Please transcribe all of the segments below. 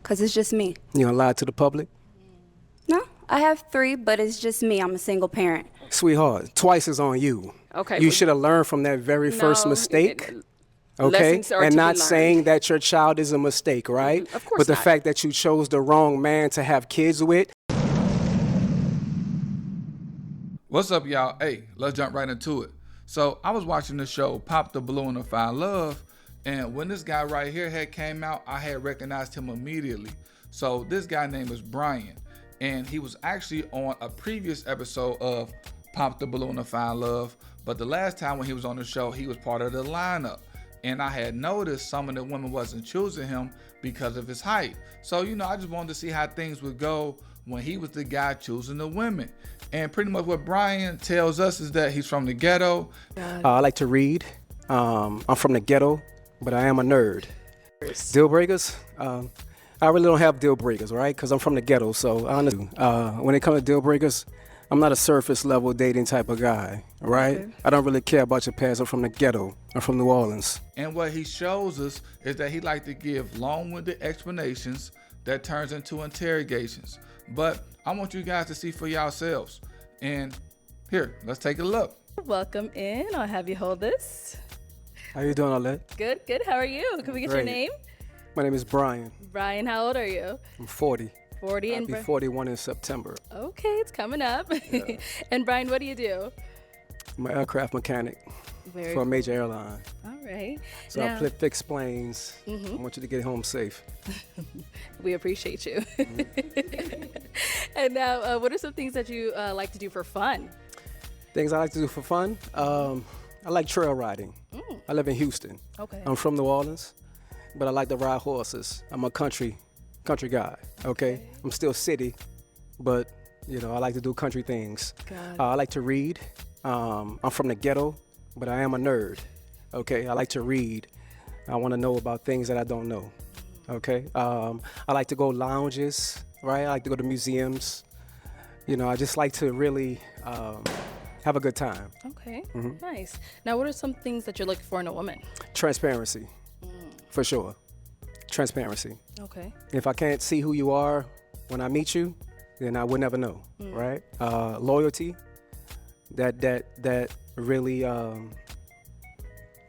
Because it's just me. You gonna lie to the public? No, I have 3, but it's just me. I'm a single parent. Sweetheart, twice is on you. Okay, You but- should have learned from that very first No, mistake. Okay, lessons are to and be not learned. saying that your child is a mistake, right? Of course But the not. fact that you chose the wrong man to have kids with. What's up, y'all? Hey, let's jump right into it. So I was watching the show Pop the Balloon and Find Love, and when this guy right here had came out, I had recognized him immediately. So this guy name is Brian, and he was actually on a previous episode of Pop the Balloon and Find Love, but the last time when he was on the show, he was part of the lineup. And I had noticed some of the women wasn't choosing him because of his height. So, I just wanted to see how things would go when he was the guy choosing the women. And pretty much what Brian tells us is that he's from the ghetto. I like to read. I'm from the ghetto, but I am a nerd. Deal breakers? I really don't have deal breakers, right? Because I'm from the ghetto. So honestly, when it comes to deal breakers, I'm not a surface level dating type of guy, right? Okay. I don't really care about your past. I'm from the ghetto. I'm from New Orleans. And what he shows us is that he like to give long-winded explanations that turns into interrogations. But I want you guys to see for yourselves. And here, let's take a look. Welcome in. I'll have you hold this. How you doing, Alette? Good. How are you? Can we get your name? My name is Brian. Brian, how old are you? I'm 40. 40 I'll be 41 in September. Okay, it's coming up. Yeah. And Brian, what do you do? I'm an aircraft mechanic for a major airline. All right. So now, I fix planes. I want you to get home safe. We appreciate you. And now, what are some things that you like to do for fun? Things I like to do for fun? I like trail riding. I live in Houston. Okay. I'm from New Orleans, but I like to ride horses. I'm a country guy, okay? I'm still city, but, I like to do country things. I like to read. I'm from the ghetto, but I am a nerd, okay? I like to read. I want to know about things that I don't know, okay? I like to go lounges, right? I like to go to museums. I just like to really have a good time. Okay, nice. Now, what are some things that you're looking for in a woman? Transparency, for sure. Transparency. Okay. If I can't see who you are when I meet you, then I would never know, right? Loyalty, that really,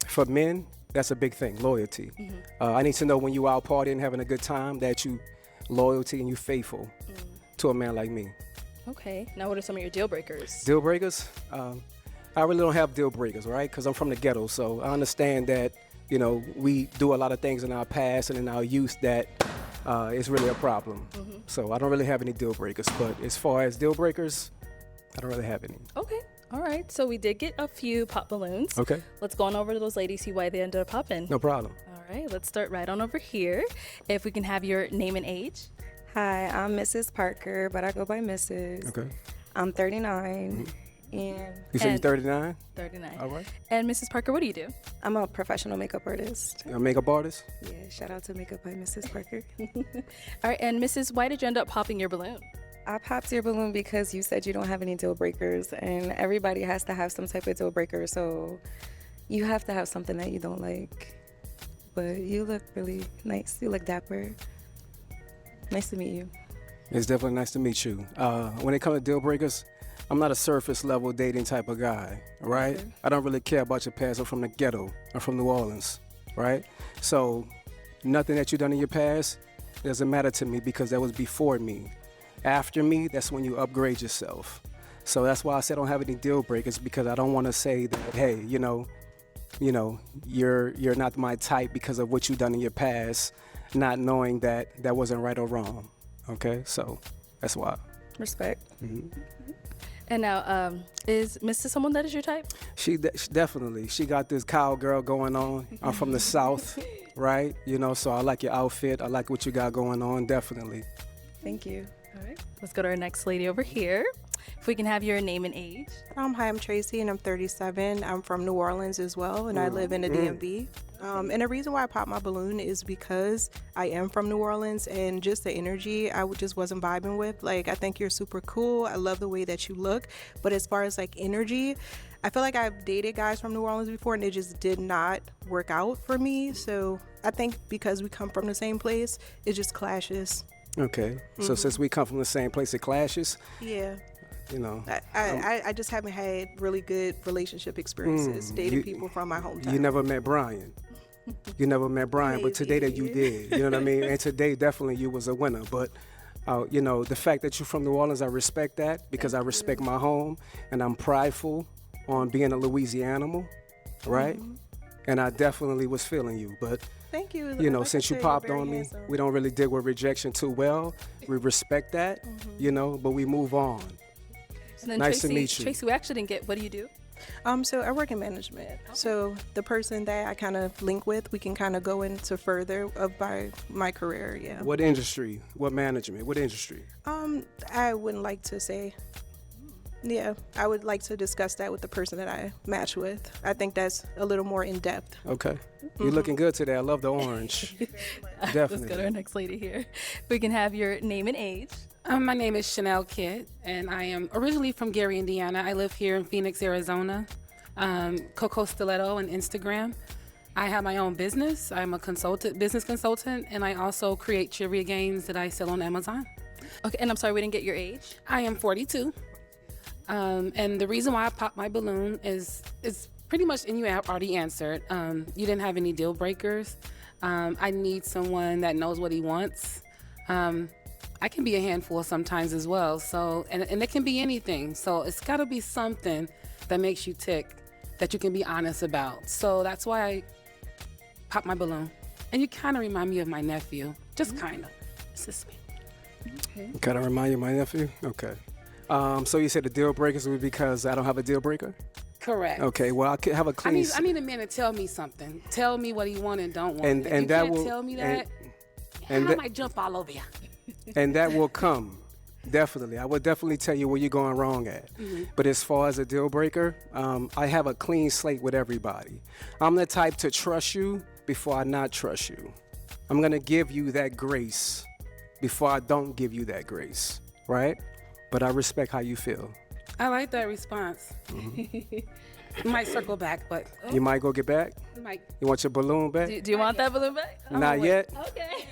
for men, that's a big thing, loyalty. I need to know when you out partying, having a good time, that you loyalty and you faithful to a man like me. Okay. Now, what are some of your deal breakers? Deal breakers? I really don't have deal breakers, right? Because I'm from the ghetto, so I understand that we do a lot of things in our past and in our youth that is really a problem. So I don't really have any deal breakers. But as far as deal breakers, I don't really have any. Okay. All right. So we did get a few pop balloons. Okay. Let's go on over to those ladies, see why they ended up popping. No problem. All right. Let's start right on over here. If we can have your name and age. Hi, I'm Mrs. Parker, but I go by Mrs. Okay. I'm 39. And you said you're 39? 39. All right. And Mrs. Parker, what do you do? I'm a professional makeup artist. A makeup artist? Yeah, shout out to Makeup by Mrs. Parker. All right, and Mrs., why did you end up popping your balloon? I popped your balloon because you said you don't have any deal breakers, and everybody has to have some type of deal breaker, so you have to have something that you don't like. But you look really nice. You look dapper. Nice to meet you. It's definitely nice to meet you. When it comes to deal breakers, I'm not a surface level dating type of guy, right? Okay. I don't really care about your past. I'm from the ghetto. I'm from New Orleans, right? So nothing that you've done in your past doesn't matter to me because that was before me. After me, that's when you upgrade yourself. So that's why I said I don't have any deal breakers, because I don't want to say that, hey, you're not my type because of what you've done in your past, not knowing that that wasn't right or wrong. Okay, so that's why. Respect. And now, is Mrs. someone that is your type? She definitely. She got this cowgirl going on. I'm from the South, right? So I like your outfit. I like what you got going on, definitely. Thank you. All right, let's go to our next lady over here. If we can have your name and age. Hi, I'm Tracy, and I'm 37. I'm from New Orleans as well, and I live in the DMV. And the reason why I popped my balloon is because I am from New Orleans, and just the energy I just wasn't vibing with. Like, I think you're super cool. I love the way that you look. But as far as like energy, I feel like I've dated guys from New Orleans before and it just did not work out for me. So I think because we come from the same place, it just clashes. Okay. So since we come from the same place, it clashes. Yeah. You know, I just haven't had really good relationship experiences dating people from my hometown. you never met Brian. You never met Brian, but today that you did. You know what I mean? And today definitely you was a winner. But you know, the fact that you're from New Orleans, I respect that because I respect my home and I'm prideful on being a Louisianimal, right? And I definitely was feeling you. But Thank you. you know, Like I since you said, popped you're on very me, handsome. we don't really deal with rejection too well. We respect that, you know, but we move on. And then Nice to Tracy, meet you. Tracy, we actually didn't get. What do you do? So I work in management. So the person that I kind of link with, we can kind of go into further of my career. Yeah. What industry? What management? What industry? I wouldn't like to say. Yeah, I would like to discuss that with the person that I match with. I think that's a little more in depth. Okay. You're looking good today. I love the orange. Let's Definitely. go to our next lady here. We can have your name and age. My name is Chanel Kidd, and I am originally from Gary, Indiana. I live here in Phoenix, Arizona. Coco Stiletto on Instagram. I have my own business. I'm a business consultant, and I also create trivia games that I sell on Amazon. Okay, and I'm sorry we didn't get your age. I am 42. And the reason why I popped my balloon is pretty much, and you have already answered. You didn't have any deal breakers. I need someone that knows what he wants. I can be a handful sometimes as well. So, and it can be anything. So it's got to be something that makes you tick, that you can be honest about. So that's why I popped my balloon. And you kind of remind me of my nephew, just kind of. It's just me. Kind of remind you of my nephew? Okay. So you said the deal breakers would be because I don't have a deal breaker? Correct. Okay, well, I could have a I clean... need a man to tell me something. Tell me what he want and don't want. And- If and you that can't will- tell me and- that, and I that- might jump all over you. And that will come. Definitely. I would definitely tell you where you're going wrong at. But as far as a deal breaker, I have a clean slate with everybody. I'm the type to trust you before I not trust you. I'm going to give you that grace before I don't give you that grace, right? But I respect how you feel. I like that response. Might circle back, but You might go get back? might. You want your balloon back? Do you want that balloon back? Not yet. Okay.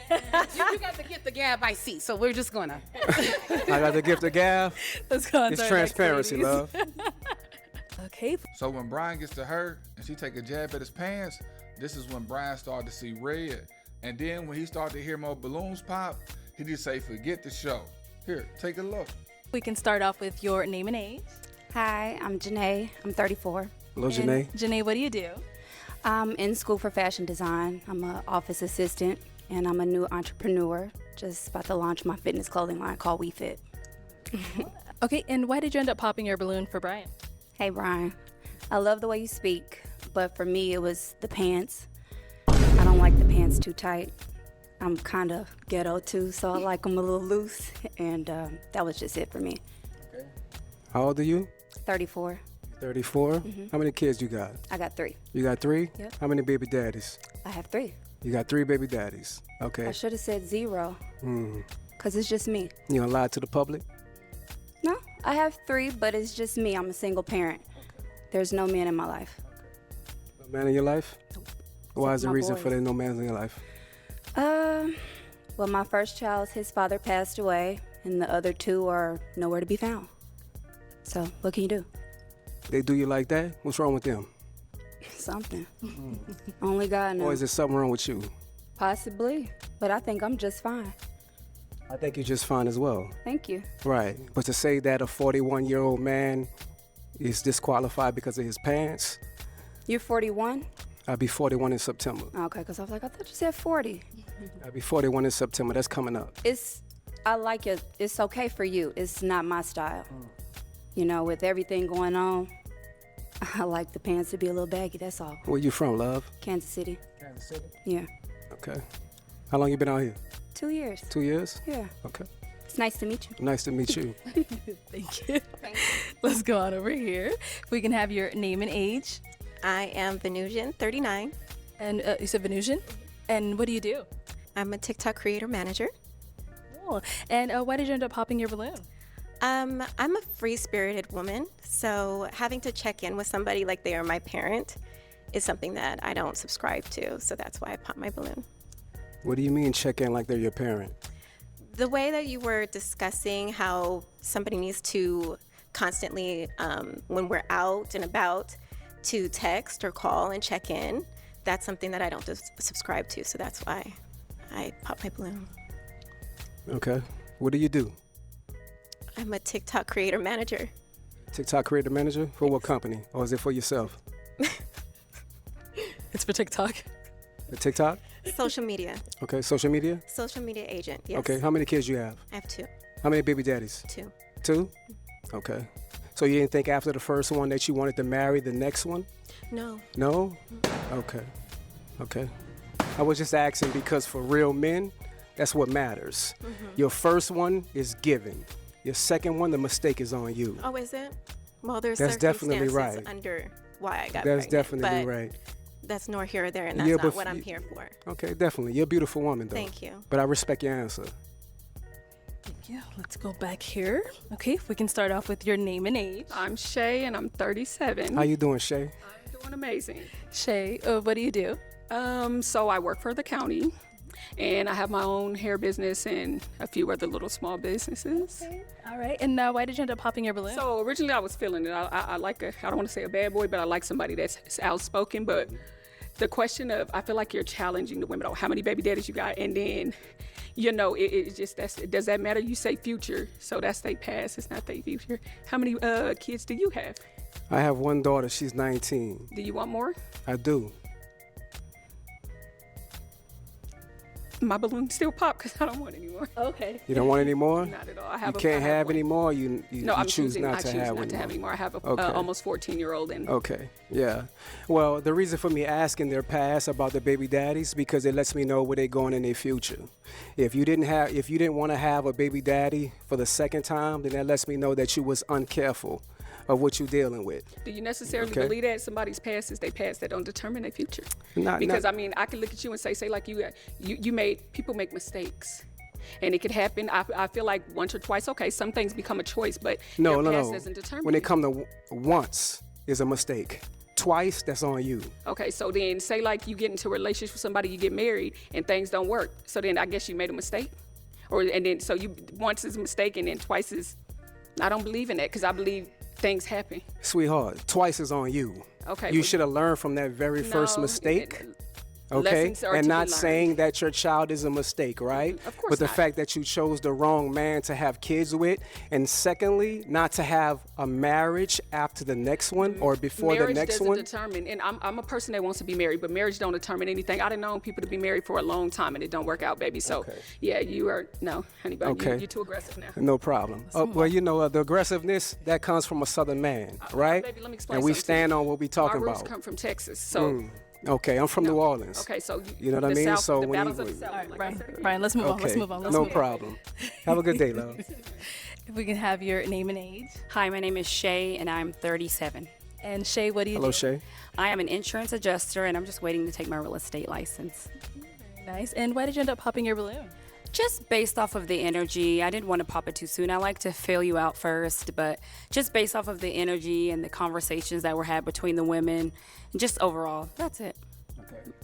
You got to get the gab I see, so we're just gonna. I got the gift of gab. Let's go on It's to our next transparency, ladies. love. Okay. So when Brian gets to her and she take a jab at his pants, this is when Brian started to see red. And then when he started to hear more balloons pop, he just say, forget the show. Here, take a look. We can start off with your name and age. Hi, I'm Janae. I'm 34. Hello, And Janae. Janae, what do you do? I'm in school for fashion design. I'm an office assistant, and I'm a new entrepreneur. Just about to launch my fitness clothing line called We Fit. Okay, and why did you end up popping your balloon for Brian? Hey, Brian. I love the way you speak, but for me, it was the pants. I don't like the pants too tight. I'm kind of ghetto too, so I like them a little loose, and that was just it for me. How old are you? 34. 34? How many kids you got? I got 3. You got 3? Yep. How many baby daddies? I have 3. You got 3 baby daddies. Okay. I should have said 0, because it's just me. You gonna lie to the public? No, I have 3, but it's just me. I'm a single parent. There's no man in my life. No man in your life? Why is the my reason boys. for there no man in your life? Well, my first child, his father passed away, and the other 2 are nowhere to be found. So, what can you do? They do you like that? What's wrong with them? Something. Only God knows. Or is there something wrong with you? Possibly, but I think I'm just fine. I think you're just fine as well. Thank you. Right. But to say that a 41-year-old man is disqualified because of his pants, You're 41? I'll be 41 in September. Okay, because I was like, I thought you said 40. I'll be 41 in September. That's coming up. I like it. It's okay for you. It's not my style. You know, with everything going on, I like the pants to be a little baggy, that's all. Where you from, love? Kansas City. Kansas City. Yeah. Okay. How long you been out here? 2 years. 2 years? Yeah. Okay. It's nice to meet you. Nice to meet you. Thank you. Let's go on over here. We can have your name and age. I am Venusian, 39. And you said Venusian? And what do you do? I'm a TikTok creator manager. Cool. And why did you end up popping your balloon? I'm a free-spirited woman, so having to check in with somebody like they are my parent is something that I don't subscribe to. So that's why I pop my balloon. What do you mean check in like they're your parent? The way that you were discussing how somebody needs to constantly, when we're out and about, to text or call and check in, that's something that I don't subscribe to. So that's why I pop my balloon. Okay. What do you do? I'm a TikTok creator manager. TikTok creator manager? For what company? Or is it for yourself? It's for TikTok. The TikTok? Social media. Okay. Social media? Social media agent, yes. Okay. How many kids you have? I have 2. How many baby daddies? 2. 2? Okay. So you didn't think after the first one that you wanted to marry the next one? No. No? Okay. Okay. I was just asking because for real men, that's what matters. Your first one is given. Your second one, the mistake is on you. Oh, is it? Well, there's That's definitely circumstances right. under why I got That's pregnant, definitely but right. that's nor here or there, and that's Yeah, not but what I'm here for. Okay, definitely. You're a beautiful woman, though. Thank you. But I respect your answer. Thank you. Let's go back here. Okay, if we can start off with your name and age. I'm Shay and I'm 37. How you doing, Shay? I'm doing amazing. Shay, what do you do? So I work for the county and I have my own hair business and a few other little small businesses. All right, and why did you end up popping your balloon? So originally I was feeling it. I like I don't want to say a bad boy, but I like somebody that's outspoken. But the question of, I feel like you're challenging the women. Oh, how many baby daddies you got? And then, it just, does that matter? You say future, so that's their past. It's not their future. How many kids do you have? I have one daughter. She's 19. Do you want more? I do. My balloon still pop because I don't want any more. Okay. You don't want any more? Not at all. I You have. can't have one. any more. You No, I'm choose choosing. not I to choose have not to have any more. I have a Okay. almost 14-year-old and. Okay, yeah. Well, the reason for me asking their past about the baby daddies because it lets me know where they're going in their future. If you didn't want to have a baby daddy for the second time, then that lets me know that you was uncareful of what you're dealing with. Do you necessarily Okay. believe that somebody's past is their past that don't determine their future? Not- Because not- I mean, I can look at you and say like you made people make mistakes. And it could happen. I feel like once or twice, okay, some things become a choice, but No, your no, past no. doesn't determine When it you. come to once is a mistake. Twice, that's on you. Okay, so then say like you get into a relationship with somebody, you get married, and things don't work. So then I guess you made a mistake, and then so you once is a mistake, and then twice is. I don't believe in that because I believe things happen. Sweetheart, twice is on you. Okay, You but- should have learned from that very first No, mistake. Okay, lessons are and to be not learned. saying that your child is a mistake, right? Of course But the not. fact that you chose the wrong man to have kids with, and secondly, not to have a marriage after the next one or before Marriage the next doesn't one. determine, and I'm a person that wants to be married, but marriage don't determine anything. I done known people to be married for a long time and it don't work out, baby. So Okay. yeah, you are no, honey, but Okay. you're too aggressive now. No problem. Well, the aggressiveness that comes from a Southern man, right? Baby, let me explain And we something to stand you. on what we My talking roots about. come from Texas, so Okay, I'm from New Orleans. okay, so You know what I the mean? South, So the when battles you- of the South, All right, like I Brian. said. Brian, let's move on. Okay, Let's move on. Let's no move on. problem. Have a good day, love. If we can have your name and age. Hi, my name is Shay, and I'm 37. And Shay, what do you Hello, do? Shay. I am an insurance adjuster, and I'm just waiting to take my real estate license. Nice. And why did you end up popping your balloon? Just based off of the energy, I didn't want to pop it too soon. I like to feel you out first, but just based off of the energy and the conversations that were had between the women, and just overall, that's it.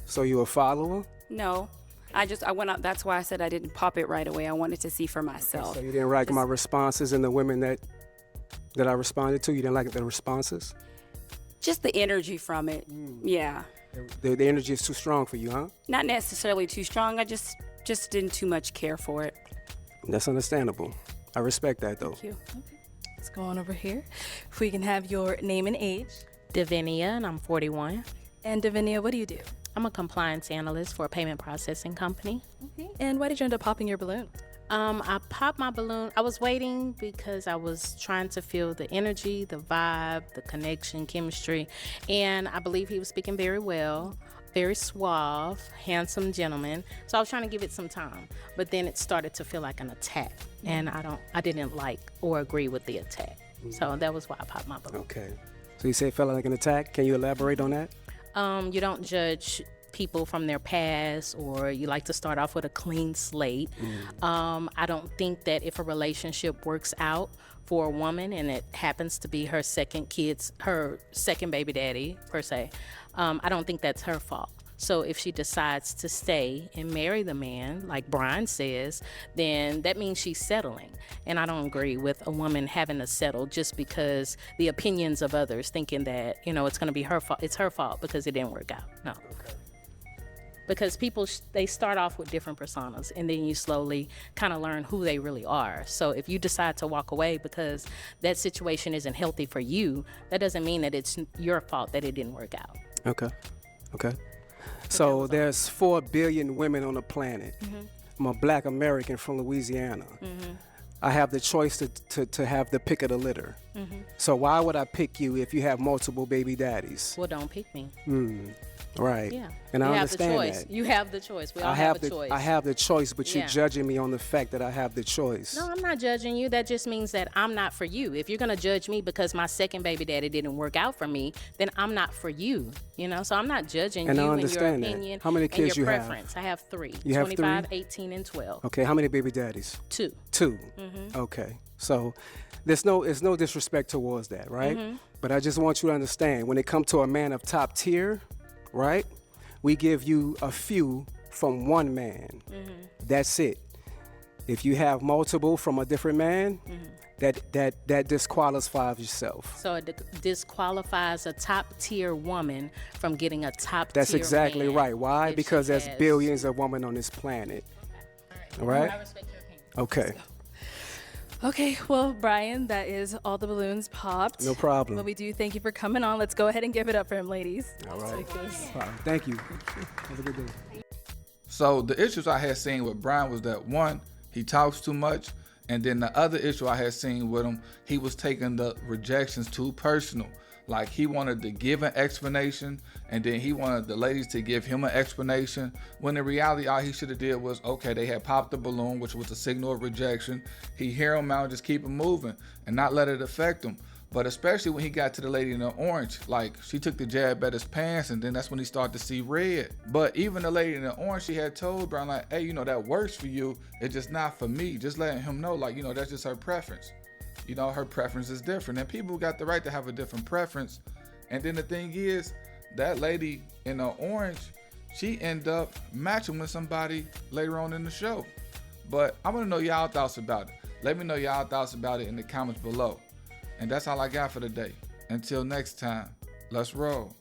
So you a follower? No, I went out. That's why I said I didn't pop it right away. I wanted to see for myself. So you didn't like my responses and the women that I responded to? You didn't like the responses? Just the energy from it. Yeah. The energy is too strong for you, huh? Not necessarily too strong. I just didn't too much care for it. That's understandable. I respect that, though. Thank you. Let's go on over here. If we can have your name and age. Davinia, and I'm 41. And Davinia, what do you do? I'm a compliance analyst for a payment processing company. Okay. And why did you end up popping your balloon? I popped my balloon. I was waiting because I was trying to feel the energy, the vibe, the connection, chemistry, and I believe he was speaking very well, very suave, handsome gentleman. So I was trying to give it some time, but then it started to feel like an attack, and I didn't like or agree with the attack. So that was why I popped my balloon. Okay. So you say it felt like an attack. Can you elaborate on that? You don't judge people from their past, or you like to start off with a clean slate. I don't think that if a relationship works out for a woman and it happens to be her second baby daddy per se, I don't think that's her fault. So if she decides to stay and marry the man, like Brian says, then that means she's settling. And I don't agree with a woman having to settle just because the opinions of others thinking that, it's going to be her fault. It's her fault because it didn't work out. No. Okay. Because people, they start off with different personas, and then you slowly kind of learn who they really are. So if you decide to walk away because that situation isn't healthy for you, that doesn't mean that it's your fault that it didn't work out. Okay. So there's 4 billion women on the planet. I'm a black American from Louisiana. I have the choice to have the pick of the litter. So why would I pick you if you have multiple baby daddies? Well, don't pick me. Right. Yeah. And I you understand have the choice. that. You have the choice. We all have a choice. I have the choice, but Yeah. you're judging me on the fact that I have the choice. No, I'm not judging you. That just means that I'm not for you. If you're going to judge me because my second baby daddy didn't work out for me, then I'm not for you. So I'm not judging And you I and your understand that. opinion How many kids and your you have? preference. I have 3. You have 25, three? 18, and 12. Okay, how many baby daddies? 2. 2. Okay. So it's no disrespect towards that, right? But I just want you to understand, when it comes to a man of top tier, right? We give you a few from one man. That's it. If you have multiple from a different man, that disqualifies yourself. So it disqualifies a top tier woman from getting a top That's tier exactly man right. Why? that Because she there's has. billions of women on this planet. All right? I respect your opinion. Okay. Okay, well, Brian, that is all the balloons popped. No problem. But we do thank you for coming on. Let's go ahead and give it up for him, ladies. All right. Thank you. Have a good day. So the issues I had seen with Brian was that, one, he talks too much, and then the other issue I had seen with him, he was taking the rejections too personal. Like, he wanted to give an explanation, and then he wanted the ladies to give him an explanation, when in reality, all he should have did was, okay, they had popped the balloon, which was a signal of rejection. He hear them out and just keep it moving and not let it affect him. But especially when he got to the lady in the orange, like, she took the jab at his pants, and then that's when he started to see red. But even the lady in the orange, she had told Brian, like, hey, that works for you. It's just not for me. Just letting him know, like, that's just her preference. Her preference is different, and people got the right to have a different preference. And then the thing is, that lady in the orange, she ended up matching with somebody later on in the show. But I want to know y'all thoughts about it. Let me know y'all thoughts about it in the comments below. And that's all I got for today. Until next time, let's roll.